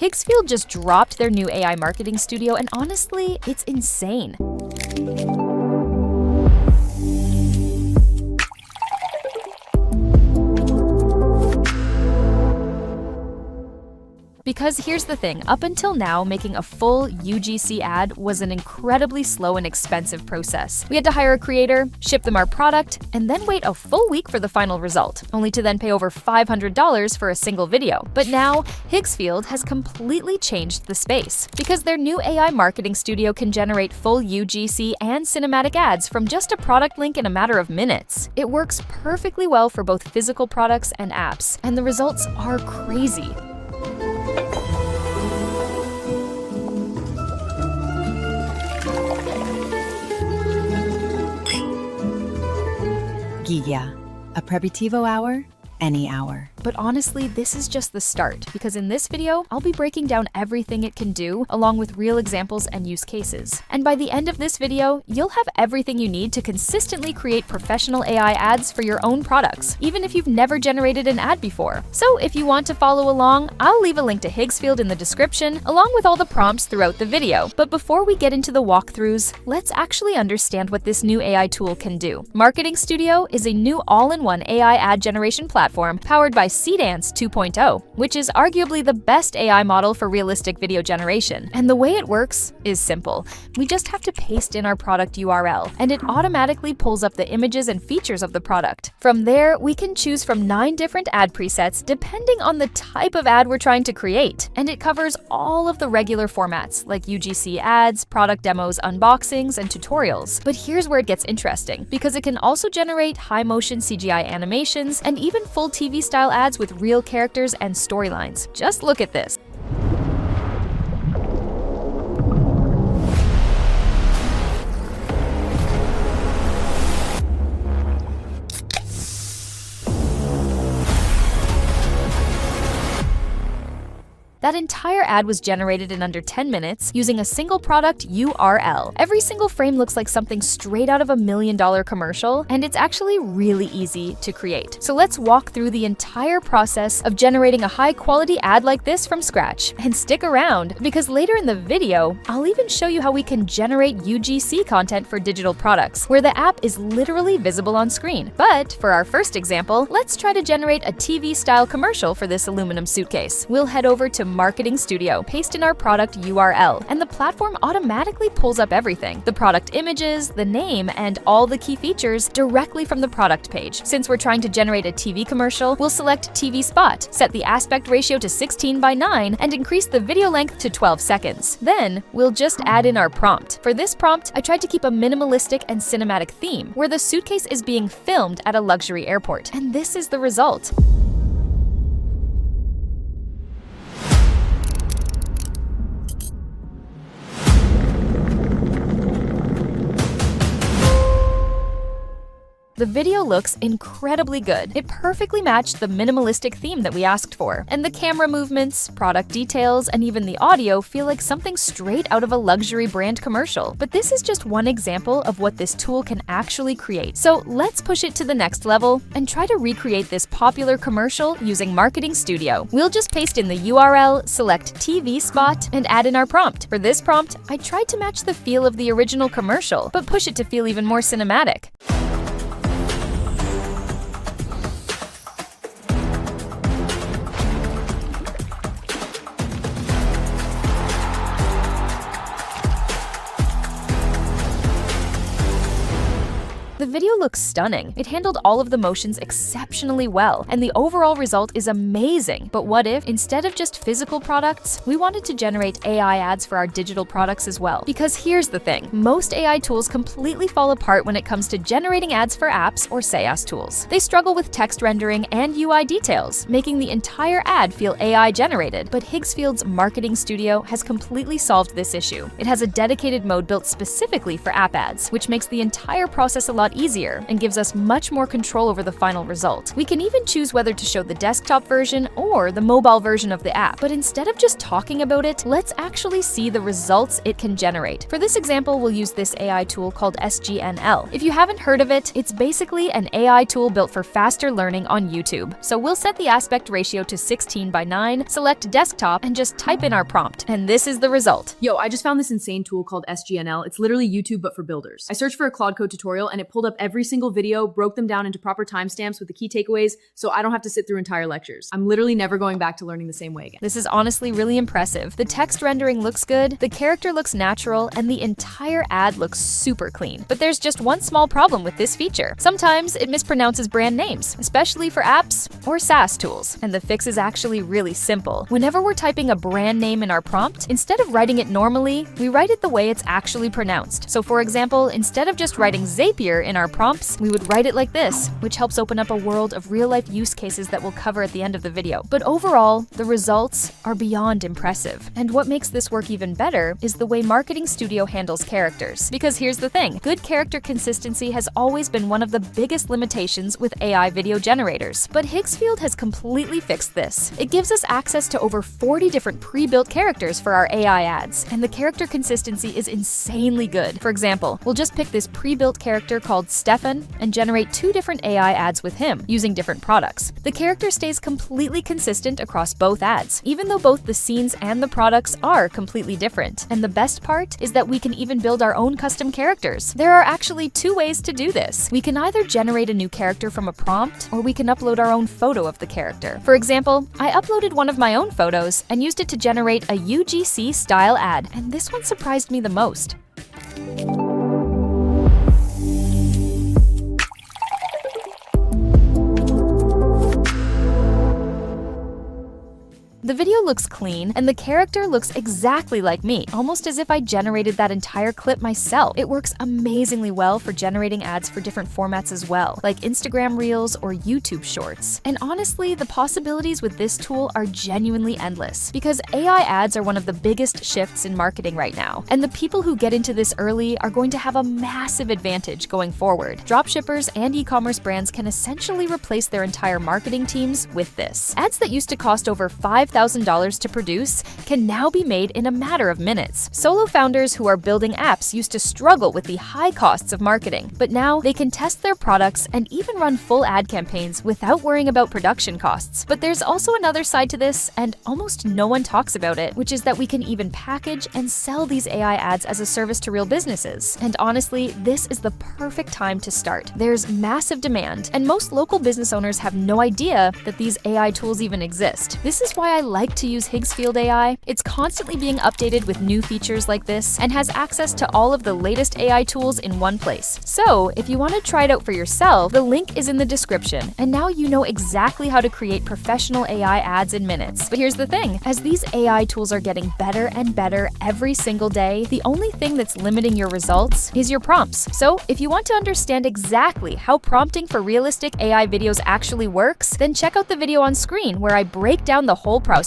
Higgsfield just dropped their new AI marketing studio, and honestly, it's insane. Because here's the thing, up until now, making a full UGC ad was an incredibly slow and expensive process. We had to hire a creator, ship them our product, and then wait a full week for the final result, only to then pay over $500 for a single video. But now, Higgsfield has completely changed the space, because their new AI marketing studio can generate full UGC and cinematic ads from just a product link in a matter of minutes. It works perfectly well for both physical products and apps, and the results are crazy. Guilla, aperitivo hour, any hour. But honestly, this is just the start, because in this video, I'll be breaking down everything it can do, along with real examples and use cases. And by the end of this video, you'll have everything you need to consistently create professional AI ads for your own products, even if you've never generated an ad before. So if you want to follow along, I'll leave a link to Higgsfield in the description, along with all the prompts throughout the video. But before we get into the walkthroughs, let's actually understand what this new AI tool can do. Marketing Studio is a new all-in-one AI ad generation platform powered by Seedance 2.0, which is arguably the best AI model for realistic video generation. And the way it works is simple. We just have to paste in our product URL, and it automatically pulls up the images and features of the product. From there, we can choose from 9 different ad presets depending on the type of ad we're trying to create. And it covers all of the regular formats, like UGC ads, product demos, unboxings, and tutorials. But here's where it gets interesting, because it can also generate high-motion CGI animations and even full TV-style ads with real characters and storylines. Just look at this. That entire ad was generated in under 10 minutes using a single product URL. Every single frame looks like something straight out of $1 million commercial, and it's actually really easy to create. So let's walk through the entire process of generating a high-quality ad like this from scratch. And stick around, because later in the video, I'll even show you how we can generate UGC content for digital products, where the app is literally visible on screen. But for our first example, let's try to generate a TV-style commercial for this aluminum suitcase. We'll head over to Marketing Studio, paste in our product URL, and the platform automatically pulls up everything: the product images, the name, and all the key features directly from the product page. Since we're trying to generate a TV commercial, we'll select TV spot, set the aspect ratio to 16:9, and increase the video length to 12 seconds. Then, we'll just add in our prompt. For this prompt, I tried to keep a minimalistic and cinematic theme, where the suitcase is being filmed at a luxury airport. And this is the result. The video looks incredibly good. It perfectly matched the minimalistic theme that we asked for. And the camera movements, product details, and even the audio feel like something straight out of a luxury brand commercial. But this is just one example of what this tool can actually create. So let's push it to the next level and try to recreate this popular commercial using Marketing Studio. We'll just paste in the URL, select TV spot, and add in our prompt. For this prompt, I tried to match the feel of the original commercial, but push it to feel even more cinematic. The video looks stunning. It handled all of the motions exceptionally well, and the overall result is amazing. But what if, instead of just physical products, we wanted to generate AI ads for our digital products as well? Because here's the thing, most AI tools completely fall apart when it comes to generating ads for apps or SaaS tools. They struggle with text rendering and UI details, making the entire ad feel AI generated. But Higgsfield's Marketing Studio has completely solved this issue. It has a dedicated mode built specifically for app ads, which makes the entire process a lot easier and gives us much more control over the final result. We can even choose whether to show the desktop version or the mobile version of the app. But instead of just talking about it, let's actually see the results it can generate. For this example, we'll use this AI tool called SGNL. If you haven't heard of it, it's basically an AI tool built for faster learning on YouTube. So we'll set the aspect ratio to 16:9, select desktop, and just type in our prompt. And this is the result. Yo, I just found this insane tool called SGNL. It's literally YouTube, but for builders. I searched for a Claude Code tutorial and it pulled up every single video, broke them down into proper timestamps with the key takeaways, so I don't have to sit through entire lectures. I'm literally never going back to learning the same way again. This is honestly really impressive. The text rendering looks good, the character looks natural, and the entire ad looks super clean. But there's just one small problem with this feature. Sometimes it mispronounces brand names, especially for apps or SaaS tools. And the fix is actually really simple. Whenever we're typing a brand name in our prompt, instead of writing it normally, we write it the way it's actually pronounced. So for example, instead of just writing Zapier in our prompts, we would write it like this, which helps open up a world of real-life use cases that we'll cover at the end of the video. But overall, the results are beyond impressive. And what makes this work even better is the way Marketing Studio handles characters. Because here's the thing, good character consistency has always been one of the biggest limitations with AI video generators. But Higgsfield has completely fixed this. It gives us access to over 40 different pre-built characters for our AI ads, and the character consistency is insanely good. For example, we'll just pick this pre-built character called Stefan and generate 2 different AI ads with him using different products. The character stays completely consistent across both ads, even though both the scenes and the products are completely different. And the best part is that we can even build our own custom characters. There are actually 2 ways to do this. We can either generate a new character from a prompt, or we can upload our own photo of the character. For example, I uploaded one of my own photos and used it to generate a UGC style ad, and this one surprised me the most. The video looks clean, and the character looks exactly like me, almost as if I generated that entire clip myself. It works amazingly well for generating ads for different formats as well, like Instagram Reels or YouTube Shorts. And honestly, the possibilities with this tool are genuinely endless, because AI ads are one of the biggest shifts in marketing right now. And the people who get into this early are going to have a massive advantage going forward. Dropshippers and e-commerce brands can essentially replace their entire marketing teams with this. Ads that used to cost over $5,000 to produce can now be made in a matter of minutes. Solo founders who are building apps used to struggle with the high costs of marketing, but now they can test their products and even run full ad campaigns without worrying about production costs. But there's also another side to this, and almost no one talks about it, which is that we can even package and sell these AI ads as a service to real businesses. And honestly, this is the perfect time to start. There's massive demand, and most local business owners have no idea that these AI tools even exist. This is why I like to use Higgsfield AI. It's constantly being updated with new features like this and has access to all of the latest AI tools in one place. So if you want to try it out for yourself, the link is in the description. And now you know exactly how to create professional AI ads in minutes. But here's the thing, as these AI tools are getting better and better every single day, the only thing that's limiting your results is your prompts. So if you want to understand exactly how prompting for realistic AI videos actually works, then check out the video on screen where I break down the whole process.